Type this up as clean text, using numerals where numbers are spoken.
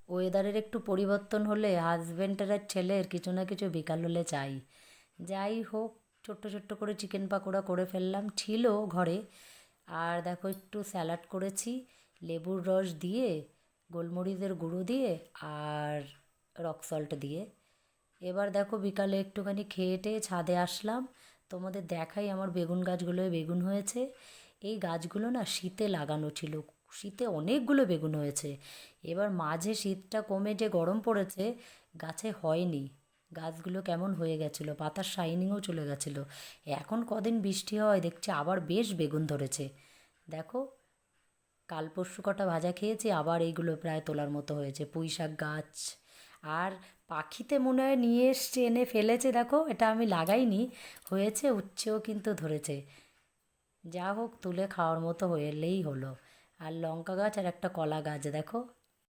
ওয়েদারের একটু পরিবর্তন হলে হাজবেন্ডের আর ছেলের কিছু না কিছু বিকাল হলে চাই। যাই হোক, ছোট্ট ছোট্ট করে চিকেন পাকোড়া করে ফেললাম, ছিল ঘরে। আর দেখো একটু স্যালাড করেছি লেবুর রস দিয়ে, গোলমরিচের গুঁড়ো দিয়ে, আর রক সল্ট দিয়ে। এবার দেখো বিকালে একটুখানি খেয়ে টেয়ে ছাদে আসলাম। তোমাদের দেখাই আমার বেগুন গাছগুলোয় বেগুন হয়েছে। এই গাছগুলো না শীতে লাগানো ছিল, শীতে অনেকগুলো বেগুন হয়েছে। এবার মাঝে শীতটা কমে যে গরম পড়েছে, গাছে হয়নি। গাছগুলো কেমন হয়ে গেছিলো, পাতার শাইনিংও চলে গেছিলো। এখন কদিন বৃষ্টি হয় দেখছি আবার বেশ বেগুন ধরেছে। দেখো, কাল পরশু কটা ভাজা খেয়েছি, আবার এইগুলো প্রায় তোলার মতো হয়েছে। পুঁই শাক গাছ। আর পাখিতে মনে হয় নিয়ে এসছে, এনে ফেলেছে, দেখো এটা আমি লাগাইনি, হয়েছে, উচ্ছেও কিন্তু ধরেছে। যা হোক, তুলে খাওয়ার মতো হলেই হলো। আর লঙ্কা গাছ আর একটা কলা গাছ দেখো।